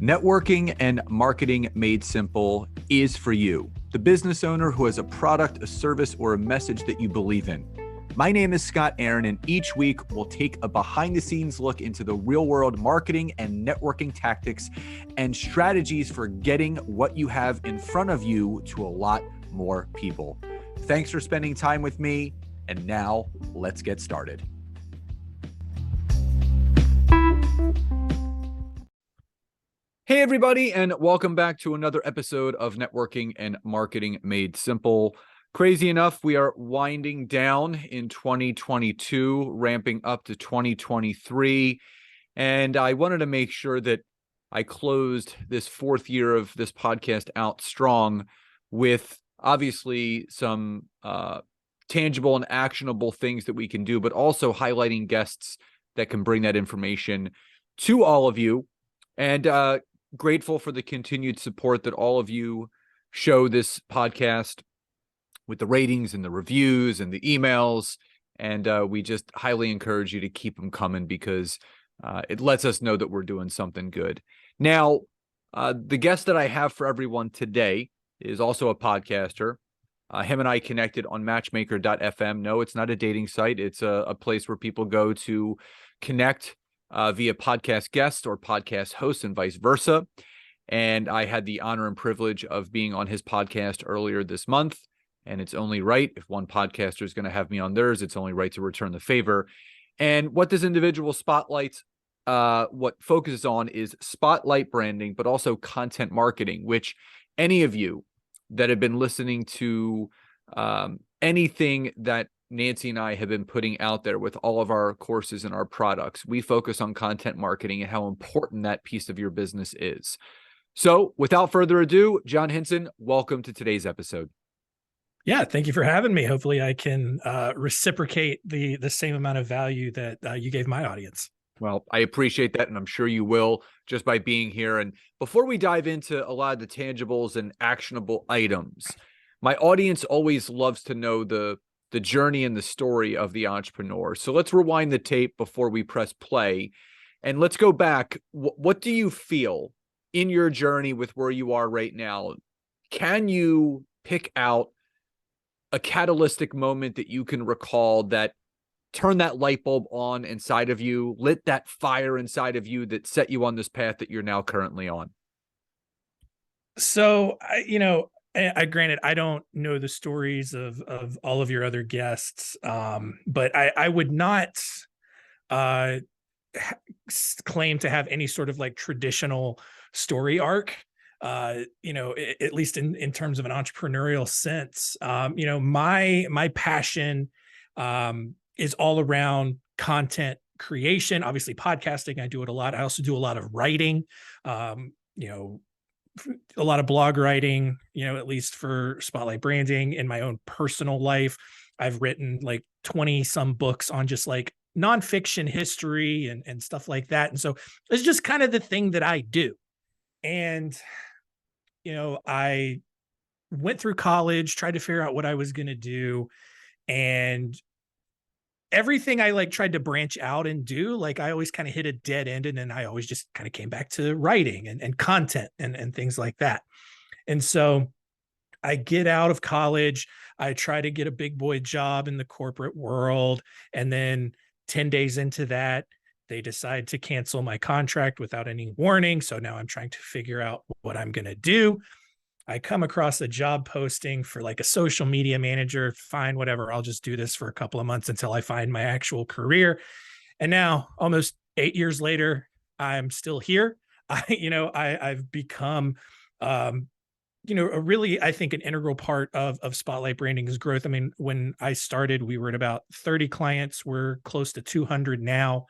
Networking and marketing made simple is for you, the business owner who has a product, a service, or a message that you believe in. My name is Scott Aaron, and each week we'll take a behind-the-scenes look into the real-world marketing and networking tactics and strategies for getting what you have in front of you to a lot more people. Thanks for spending time with me, and now let's get started. Hey, everybody, and welcome back to another episode of Networking and Marketing Made Simple. Crazy enough, we are winding down in 2022, ramping up to 2023, and I wanted to make sure that I closed this fourth year of this podcast out strong with obviously some tangible and actionable things that we can do, but also highlighting guests that can bring that information to all of you. And grateful for the continued support that all of you show this podcast with the ratings and the reviews and the emails. And we just highly encourage you to keep them coming because it lets us know that we're doing something good. Now, the guest that I have for everyone today is also a podcaster. Him and I connected on matchmaker.fm. No, it's not a dating site. It's a place where people go to connect via podcast guests or podcast hosts and vice versa. And I had the honor and privilege of being on his podcast earlier this month. And it's only right, if one podcaster is going to have me on theirs, it's only right to return the favor. And what this individual spotlights, what focuses on is spotlight branding, but also content marketing, which any of you that have been listening to anything that Nancy and I have been putting out there with all of our courses and our products, we focus on content marketing and how important that piece of your business is. So without further ado, John Hinson, welcome to today's episode. Yeah, thank you for having me. Hopefully I can reciprocate the same amount of value that you gave my audience. Well, I appreciate that, and I'm sure you will just by being here. And before we dive into a lot of the tangibles and actionable items, my audience always loves to know the journey and the story of the entrepreneur. So let's rewind the tape before we press play, and let's go back. What do you feel in your journey with where you are right now? Can you pick out a catalytic moment that you can recall that turned that light bulb on inside of you, lit that fire inside of you that set you on this path that you're now currently on? So, I granted, I don't know the stories of all of your other guests, but I would not claim to have any sort of like traditional story arc. At least in terms of an entrepreneurial sense, my passion is all around content creation. Obviously, podcasting, I do it a lot. I also do a lot of writing. A lot of blog writing, at least for Spotlight Branding. In my own personal life, I've written like 20 some books on just like nonfiction history and stuff like that. And so it's just kind of the thing that I do. And, I went through college, tried to figure out what I was going to do. And everything I like tried to branch out and do, like I always kind of hit a dead end. And then I always just kind of came back to writing and content and things like that. And so I get out of college, I try to get a big boy job in the corporate world. And then 10 days into that, they decide to cancel my contract without any warning. So now I'm trying to figure out what I'm going to do. I come across a job posting for like a social media manager. Fine, whatever. I'll just do this for a couple of months until I find my actual career. And now, almost 8 years later, I'm still here. I've become, a really, I think, an integral part of Spotlight Branding's growth. I mean, when I started, we were at about 30 clients. We're close to 200 now.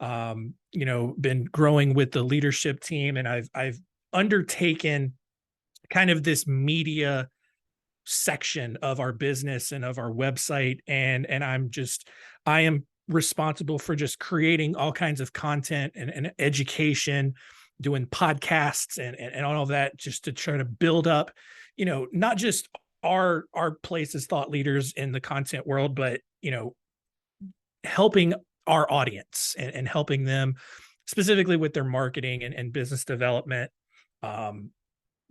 Been growing with the leadership team, and I've undertaken kind of this media section of our business and of our website. And I am responsible for just creating all kinds of content and education, doing podcasts and all of that, just to try to build up, not just our place as thought leaders in the content world, but, helping our audience and helping them specifically with their marketing and business development,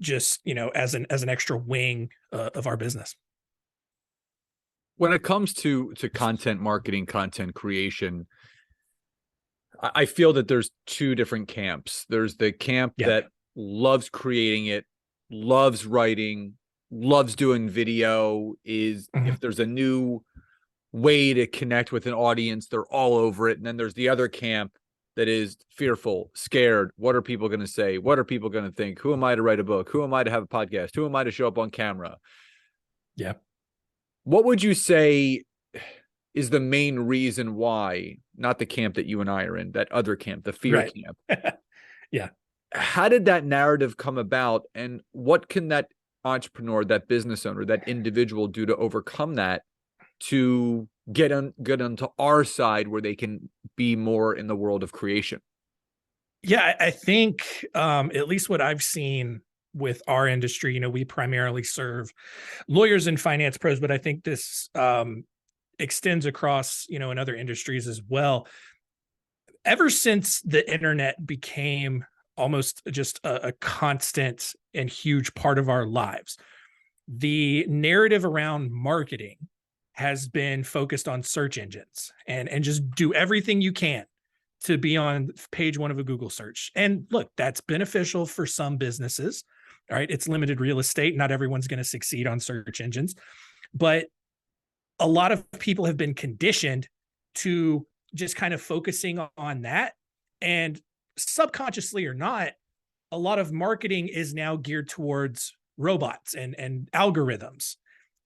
just, as an extra wing of our business. When it comes to content marketing, content creation, I feel that there's two different camps. There's the camp that loves creating it, loves writing, loves doing video, if there's a new way to connect with an audience, they're all over it. And then there's the other camp that is fearful, scared. What are people going to say? What are people going to think? Who am I to write a book? Who am I to have a podcast? Who am I to show up on camera? Yeah. What would you say is the main reason why, not the camp that you and I are in, that other camp, the fear camp? Yeah. How did that narrative come about? And what can that entrepreneur, that business owner, that individual do to overcome that, to get onto our side where they can be more in the world of creation? Yeah, I think at least what I've seen with our industry, we primarily serve lawyers and finance pros, but I think this extends across, in other industries as well. Ever since the internet became almost just a constant and huge part of our lives, the narrative around marketing has been focused on search engines and just do everything you can to be on page one of a Google search. And look, that's beneficial for some businesses. All right. It's limited real estate. Not everyone's going to succeed on search engines, but a lot of people have been conditioned to just kind of focusing on that. And subconsciously or not, a lot of marketing is now geared towards robots and algorithms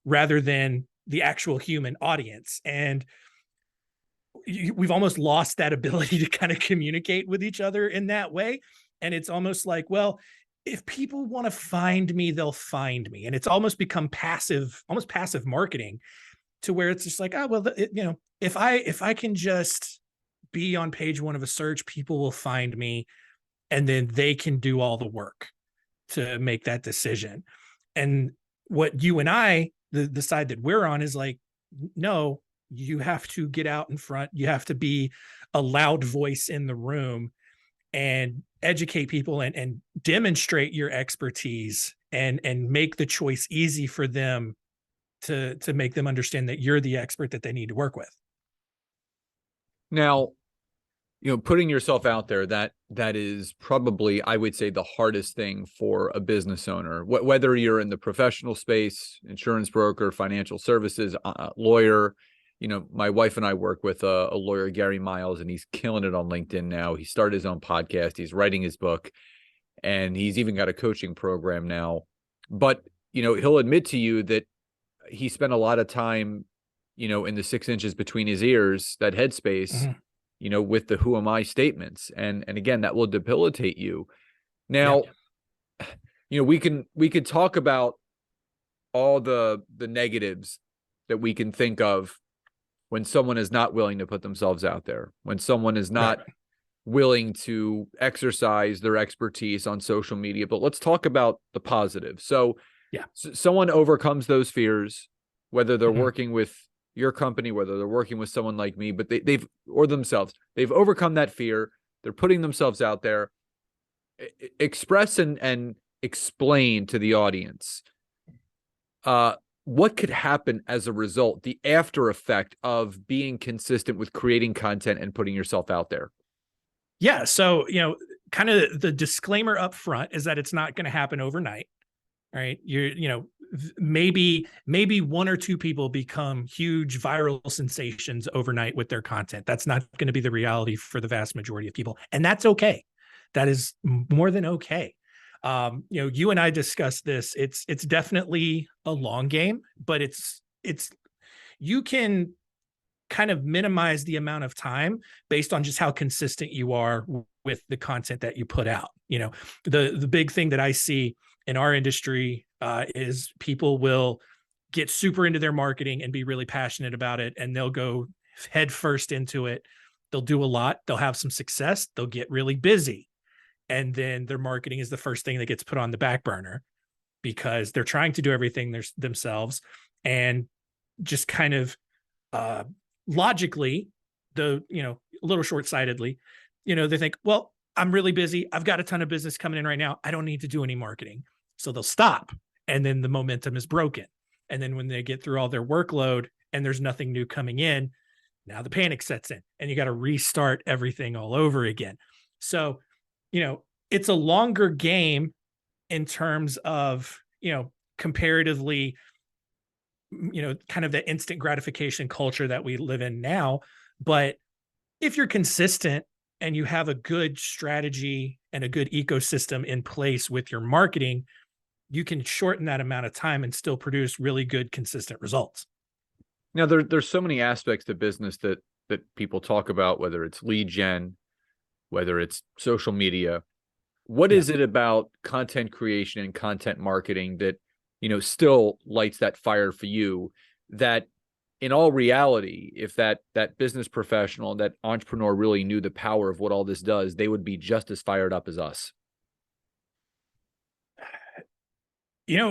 rather than the actual human audience. And we've almost lost that ability to kind of communicate with each other in that way. And it's almost like, well, if people want to find me, they'll find me. And it's almost become almost passive marketing, to where it's just like, oh, well, if I can just be on page one of a search, people will find me, and then they can do all the work to make that decision. And what you and I, the side that we're on, is like, no, you have to get out in front. You have to be a loud voice in the room and educate people and demonstrate your expertise and make the choice easy for them to make them understand that you're the expert that they need to work with. Now, putting yourself out there, that is probably, I would say, the hardest thing for a business owner, whether you're in the professional space, insurance broker, financial services, lawyer. My wife and I work with a lawyer, Gary Miles, and he's killing it on LinkedIn now. He started his own podcast. He's writing his book, and he's even got a coaching program now. But, he'll admit to you that he spent a lot of time, in the 6 inches between his ears, that headspace, with the who am I statements. And again, that will debilitate you. Now, we could talk about all the negatives that we can think of when someone is not willing to put themselves out there, when someone is not willing to exercise their expertise on social media. But let's talk about the positive. So someone overcomes those fears, whether they're working with your company, whether they're working with someone like me, but they've overcome that fear. They're putting themselves out there. Express and explain to the audience what could happen as a result, the after effect of being consistent with creating content and putting yourself out there. Yeah. So, kind of the disclaimer up front is that it's not going to happen overnight. Right. Maybe one or two people become huge viral sensations overnight with their content. That's not going to be the reality for the vast majority of people. And that's okay. That is more than okay. You and I discussed this. It's definitely a long game, but you can kind of minimize the amount of time based on just how consistent you are with the content that you put out. The big thing that I see in our industry is people will get super into their marketing and be really passionate about it, and they'll go head first into it. They'll do a lot. They'll have some success. They'll get really busy. And then their marketing is the first thing that gets put on the back burner because they're trying to do everything themselves. And just kind of logically, a little short-sightedly, they think, well, I'm really busy. I've got a ton of business coming in right now. I don't need to do any marketing. So they'll stop. And then the momentum is broken. And then when they get through all their workload and there's nothing new coming in, now the panic sets in and you got to restart everything all over again. So, it's a longer game in terms of, comparatively, kind of the instant gratification culture that we live in now. But if you're consistent and you have a good strategy and a good ecosystem in place with your marketing, you can shorten that amount of time and still produce really good, consistent results. Now, there's so many aspects to business that people talk about, whether it's lead gen, whether it's social media. What is it about content creation and content marketing that, still lights that fire for you, that in all reality, if that business professional, that entrepreneur really knew the power of what all this does, they would be just as fired up as us?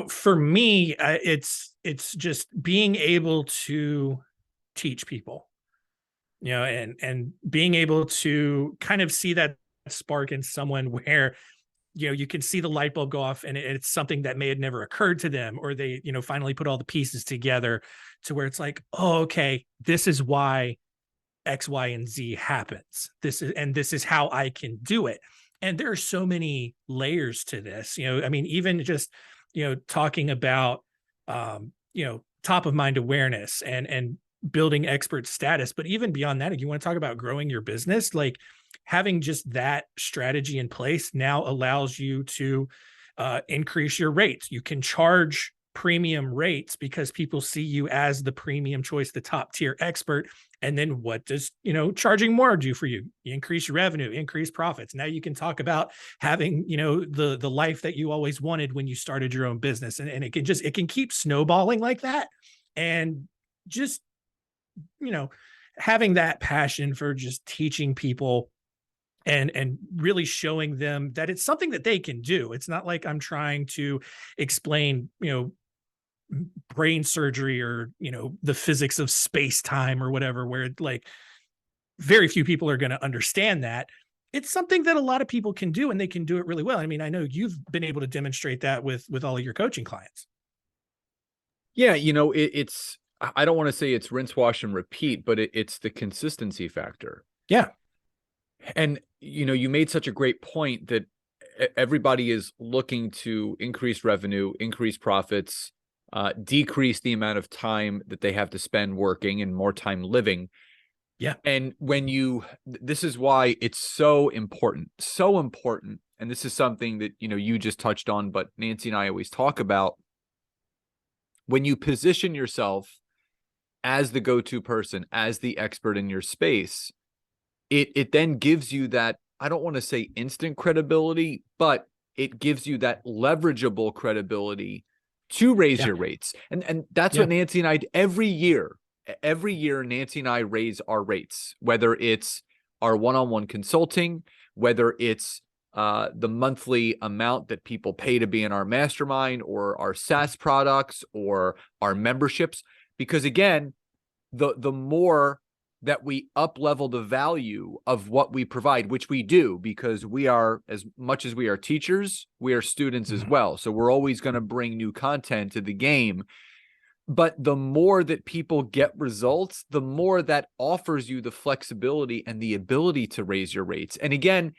For me, it's just being able to teach people, and being able to kind of see that spark in someone where, you can see the light bulb go off and it's something that may have never occurred to them, or they, finally put all the pieces together to where it's like, oh, okay, this is why X, Y, and Z happens. This is how I can do it. And there are so many layers to this, I mean, even just, talking about, top of mind awareness and building expert status. But even beyond that, if you want to talk about growing your business, like having just that strategy in place now allows you to increase your rates. You can charge premium rates because people see you as the premium choice, the top tier expert. And then what does, charging more do for you? You increase your revenue, increase profits. Now you can talk about having, the life that you always wanted when you started your own business. And it can keep snowballing like that. And just, having that passion for just teaching people and really showing them that it's something that they can do. It's not like I'm trying to explain, brain surgery or, the physics of space time or whatever, where like very few people are going to understand that. It's something that a lot of people can do and they can do it really well. I mean, I know you've been able to demonstrate that with all of your coaching clients. Yeah, it's, I don't want to say it's rinse, wash, and repeat, but it's the consistency factor. Yeah. And, you made such a great point that everybody is looking to increase revenue, increase profits, decrease the amount of time that they have to spend working and more time living. Yeah. And this is why it's so important, so important. And this is something that, you just touched on, but Nancy and I always talk about. When you position yourself as the go-to person, as the expert in your space, it then gives you that, I don't want to say instant credibility, but it gives you that leverageable credibility to raise your rates. And that's what Nancy and I, every year, Nancy and I raise our rates, whether it's our one-on-one consulting, whether it's the monthly amount that people pay to be in our mastermind or our SaaS products or our memberships. Because again, the more that we up level the value of what we provide, which we do, because we are, as much as we are teachers, we are students as well. So we're always going to bring new content to the game. But the more that people get results, the more that offers you the flexibility and the ability to raise your rates. And again,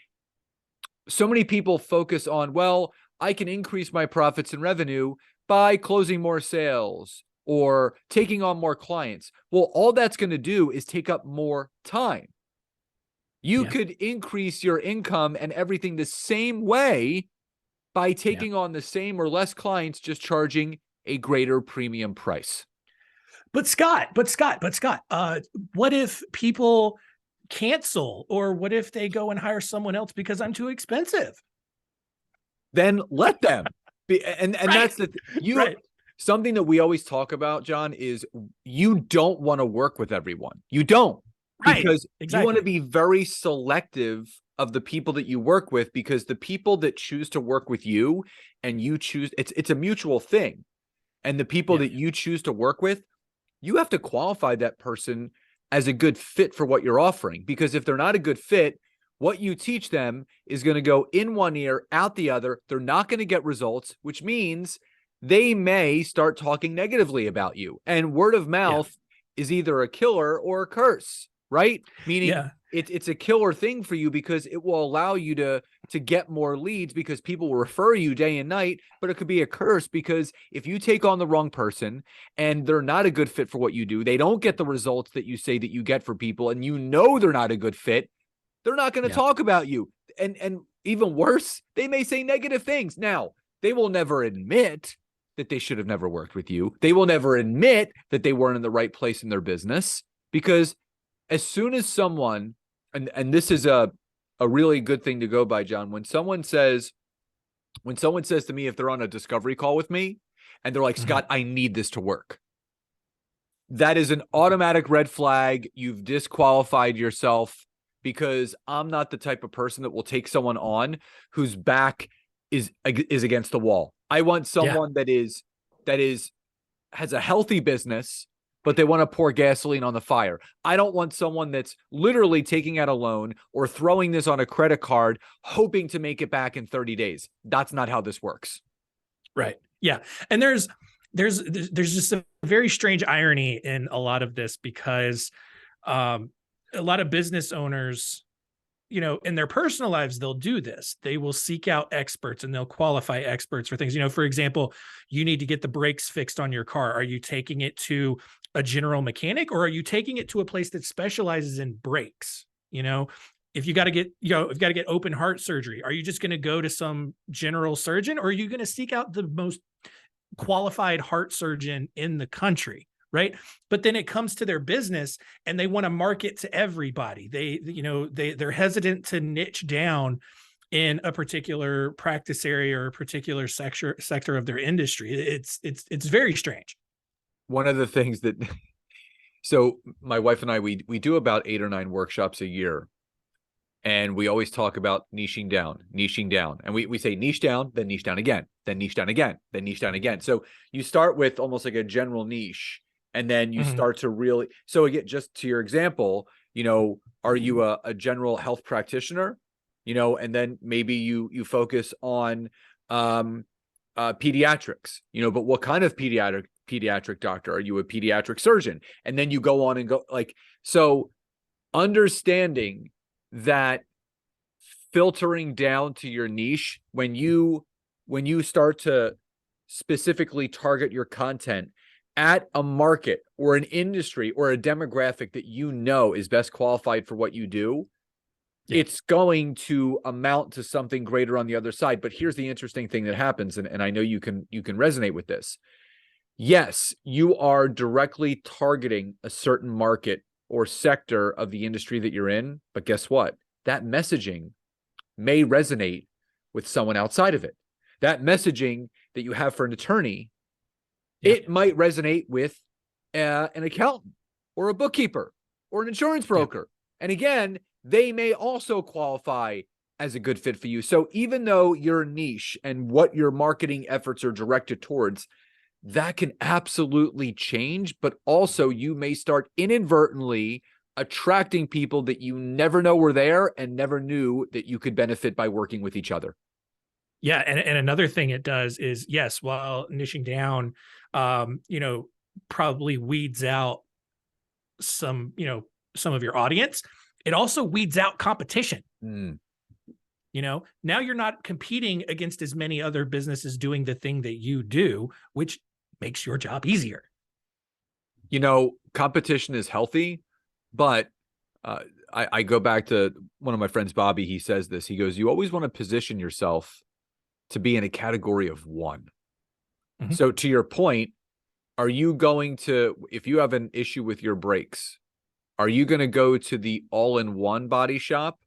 so many people focus on, well, I can increase my profits and revenue by closing more sales or taking on more clients. Well, all that's going to do is take up more time. You could increase your income and everything the same way by taking on the same or less clients, just charging a greater premium price. But Scott, what if people cancel, or what if they go and hire someone else because I'm too expensive? Then let them be. And that's the something that we always talk about, John, is you don't want to work with everyone. You don't, because you want to be very selective of the people that you work with, because the people that choose to work with you and you choose, it's a mutual thing. And the people that you choose to work with, you have to qualify that person as a good fit for what you're offering. Because if they're not a good fit, What you teach them is going to go in one ear, out the other. They're not going to get results, which means they may start talking negatively about you. And word of mouth is either a killer or a curse, right? Meaning it's a killer thing for you because it will allow you to get more leads because people will refer you day and night, but it could be a curse because if you take on the wrong person and they're not a good fit for what you do, they don't get the results that you say that you get for people, and you know they're not a good fit, they're not going to talk about you. And even worse, they may say negative things. Now, they will never admit that they should have never worked with you. They will never admit that they weren't in the right place in their business, because as soon as someone, and this is a really good thing to go by, John, when someone says to me, if they're on a discovery call with me and they're like, Scott, I need this to work, that is an automatic red flag. You've disqualified yourself, because I'm not the type of person that will take someone on whose back is against the wall. I want someone that has a healthy business, but they want to pour gasoline on the fire. I don't want someone that's literally taking out a loan or throwing this on a credit card, hoping to make it back in 30 days. That's not how this works. Right. Yeah. And there's just a very strange irony in a lot of this, because a lot of business owners, in their personal lives, they'll do this. They will seek out experts and they'll qualify experts for things. For example, you need to get the brakes fixed on your car. Are you taking it to a general mechanic, or are you taking it to a place that specializes in brakes? If you got to get open heart surgery, are you just going to go to some general surgeon, or are you going to seek out the most qualified heart surgeon in the country? Right. But then it comes to their business and they want to market to everybody. They're hesitant to niche down in a particular practice area or a particular sector of their industry. It's very strange. One of the things that, so my wife and I, we do about 8 or 9 workshops a year. And we always talk about niching down. And we say niche down, then niche down again, then niche down again, then niche down again. So you start with almost like a general niche, and then you start to really, so again, just to your example, are you a general health practitioner, and then maybe you focus on pediatrics, but what kind of pediatric doctor? Are you a pediatric surgeon? And then you go on and go so understanding that, filtering down to your niche, when you start to specifically target your content at a market or an industry or a demographic that is best qualified for what you do, it's going to amount to something greater on the other side. But here's the interesting thing that happens, and I know you can resonate with this. Yes, you are directly targeting a certain market or sector of the industry that you're in, but guess what? That messaging may resonate with someone outside of it. That messaging that you have for an attorney, it might resonate with an accountant or a bookkeeper or an insurance broker. And again, they may also qualify as a good fit for you. So even though your niche and what your marketing efforts are directed towards, that can absolutely change, but also you may start inadvertently attracting people that you never know were there and never knew that you could benefit by working with each other. Yeah. And another thing it does is, yes, while niching down, probably weeds out some of your audience, it also weeds out competition. Now you're not competing against as many other businesses doing the thing that you do, which makes your job easier. Competition is healthy, but I go back to one of my friends, Bobby. He says this. He goes, you always want to position yourself to be in a category of one. So to your point, are you going to, if you have an issue with your brakes, are you going to go to the all-in-one body shop,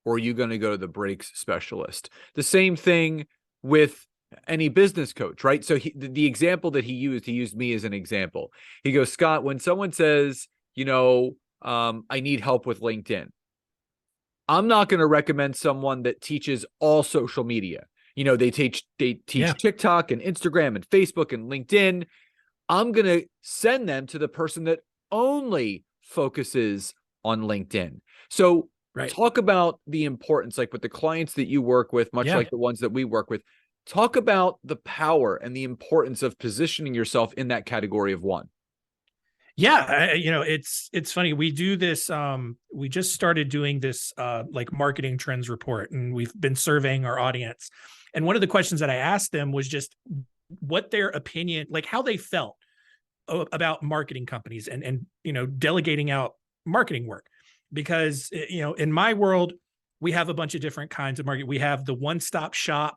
or are you going to go to the brakes specialist? The same thing with any business coach, right? So the example that he used me as an example. He goes, Scott, when someone says, I need help with LinkedIn, I'm not going to recommend someone that teaches all social media. They teach TikTok and Instagram and Facebook and LinkedIn. I'm going to send them to the person that only focuses on LinkedIn. So Right. Talk about the importance, like with the clients that you work with, much Yeah. like the ones that we work with. Talk about the power and the importance of positioning yourself in that category of one. Yeah, it's funny. We do this. We just started doing this like marketing trends report, and we've been surveying our audience. And one of the questions that I asked them was just what their opinion, like how they felt about marketing companies and delegating out marketing work. Because in my world, we have a bunch of different kinds of marketing. We have the one-stop shop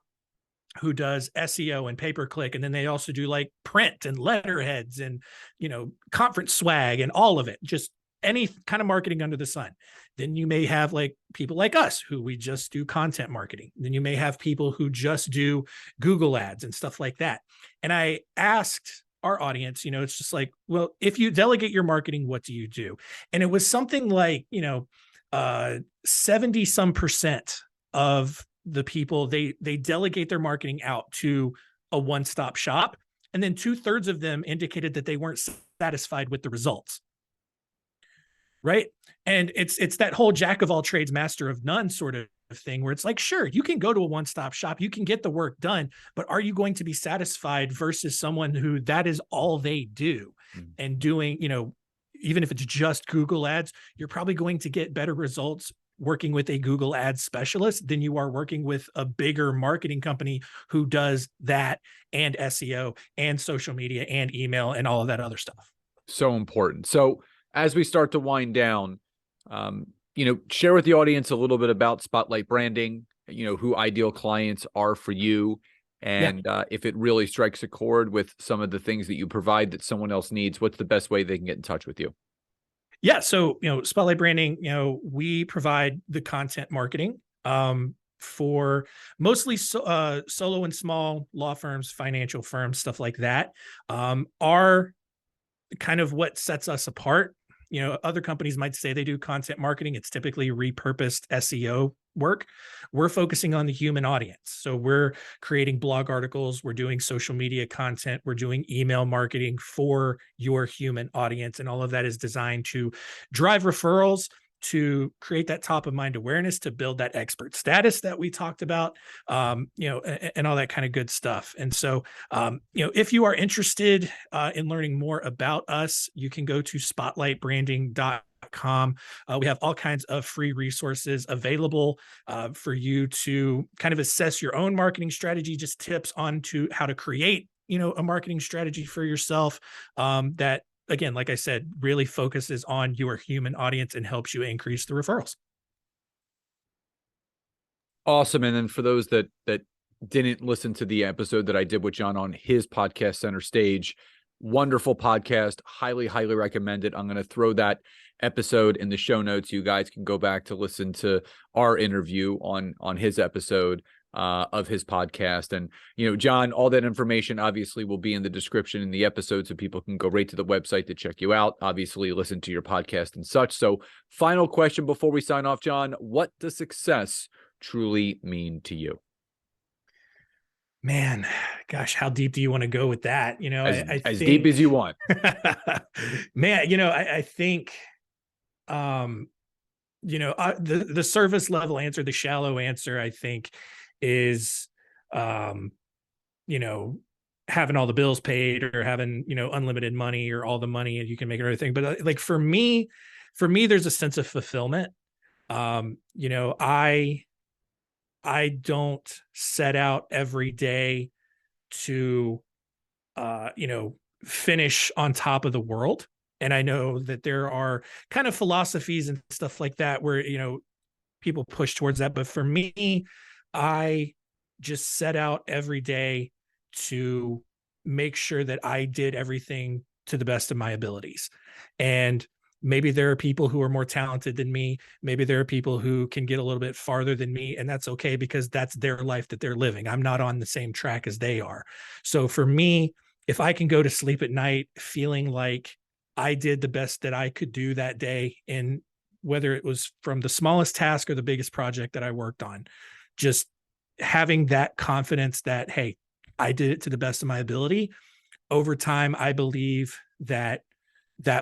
who does SEO and pay-per-click, and then they also do like print and letterheads and conference swag and all of it, just any kind of marketing under the sun. Then you may have like people like us who we just do content marketing. Then you may have people who just do Google ads and stuff like that. And I asked our audience, it's just like, well, if you delegate your marketing, what do you do? And it was something like 70 some percent of the people, they delegate their marketing out to a one-stop shop, and then 2/3 of them indicated that they weren't satisfied with the results. Right. And it's that whole jack of all trades, master of none sort of thing, where it's like, sure, you can go to a one-stop shop, you can get the work done, but are you going to be satisfied versus someone who that is all they do? And doing, even if it's just Google ads, you're probably going to get better results working with a Google ads specialist than you are working with a bigger marketing company who does that and SEO and social media and email and all of that other stuff. So important. So as we start to wind down, share with the audience a little bit about Spotlight Branding, who ideal clients are for you, and if it really strikes a chord with some of the things that you provide that someone else needs, what's the best way they can get in touch with you? Yeah. So, Spotlight Branding, we provide the content marketing for mostly solo and small law firms, financial firms, stuff like that. Our kind of what sets us apart. Other companies might say they do content marketing. It's typically repurposed SEO work. We're focusing on the human audience. So we're creating blog articles, we're doing social media content, we're doing email marketing for your human audience. And all of that is designed to drive referrals, to create that top of mind awareness, to build that expert status that we talked about, and all that kind of good stuff. And so, if you are interested in learning more about us, you can go to spotlightbranding.com. We have all kinds of free resources available for you to kind of assess your own marketing strategy, just tips on to how to create, a marketing strategy for yourself that, again, like I said, really focuses on your human audience and helps you increase the referrals. Awesome. And then for those that didn't listen to the episode that I did with John on his podcast, Center Stage, wonderful podcast, highly recommend it. I'm going to throw that episode in the show notes. You guys can go back to listen to our interview on his episode of his podcast. And, John, all that information obviously will be in the description in the episode, so people can go right to the website to check you out, obviously listen to your podcast and such. So final question before we sign off, John, what does success truly mean to you? Man, gosh, how deep do you want to go with that? As deep as you want. Man, I think, the service level answer, the shallow answer, I think is, having all the bills paid or having, unlimited money or all the money and you can make everything. But like for me, there's a sense of fulfillment. I don't set out every day to, finish on top of the world. And I know that there are kind of philosophies and stuff like that where, people push towards that. But for me, I just set out every day to make sure that I did everything to the best of my abilities. And maybe there are people who are more talented than me. Maybe there are people who can get a little bit farther than me, and that's okay because that's their life that they're living. I'm not on the same track as they are. So for me, if I can go to sleep at night feeling like I did the best that I could do that day, and whether it was from the smallest task or the biggest project that I worked on, just having that confidence that, hey, I did it to the best of my ability. Over time, I believe that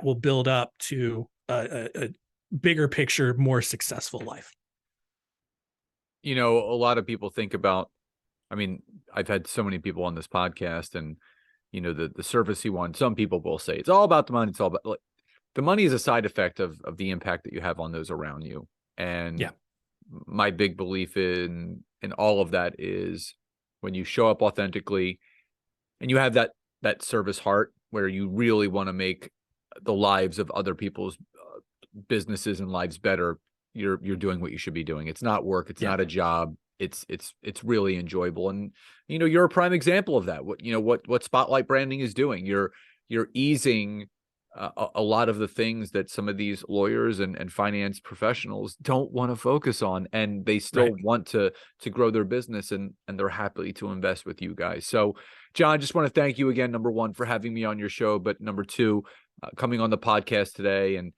will build up to bigger picture, more successful life. A lot of people think about, I mean, I've had so many people on this podcast and, the service you want. Some people will say it's all about the money. It's all about, like, the money is a side effect of the impact that you have on those around you. And Yeah. my big belief in all of that is when you show up authentically and you have that service heart where you really want to make the lives of other people's businesses and lives better, you're doing what you should be doing. It's not work. It's Yeah. not a job. It's really enjoyable. And, you're a prime example of that. What Spotlight Branding is doing. You're easing a lot of the things that some of these lawyers and finance professionals don't want to focus on, and they still Right. want to grow their business, and they're happy to invest with you guys. So, John, just want to thank you again, number one, for having me on your show, but number two, coming on the podcast today and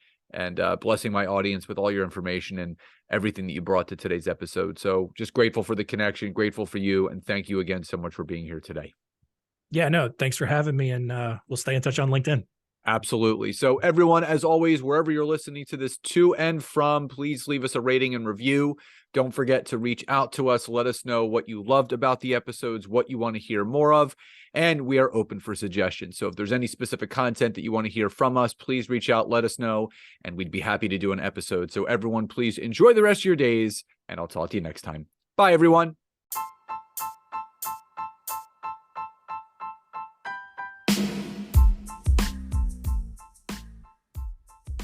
blessing my audience with all your information and everything that you brought to today's episode. So just grateful for the connection, grateful for you, and thank you again so much for being here today. Yeah, no, thanks for having me, and we'll stay in touch on LinkedIn. Absolutely. So everyone, as always, wherever you're listening to this to and from, please leave us a rating and review. Don't forget to reach out to us. Let us know what you loved about the episodes, what you want to hear more of, and we are open for suggestions. So if there's any specific content that you want to hear from us, please reach out, let us know, and we'd be happy to do an episode. So everyone, please enjoy the rest of your days, and I'll talk to you next time. Bye, everyone.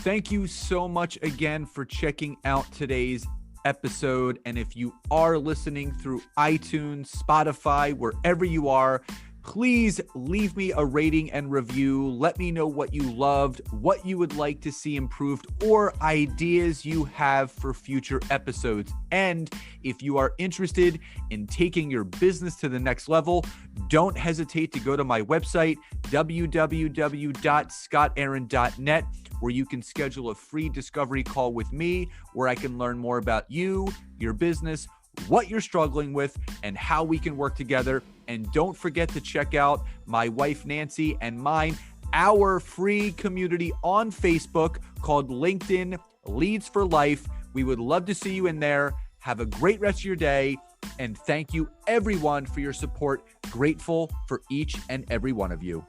Thank you so much again for checking out today's episode. And if you are listening through iTunes, Spotify, wherever you are, please leave me a rating and review. Let me know what you loved, what you would like to see improved, or ideas you have for future episodes. And if you are interested in taking your business to the next level, don't hesitate to go to my website, www.scottaaron.net, where you can schedule a free discovery call with me, where I can learn more about you, your business, what you're struggling with, and how we can work together. And don't forget to check out my wife, Nancy, and mine, our free community on Facebook called LinkedIn Leads for Life. We would love to see you in there. Have a great rest of your day. And thank you, everyone, for your support. Grateful for each and every one of you.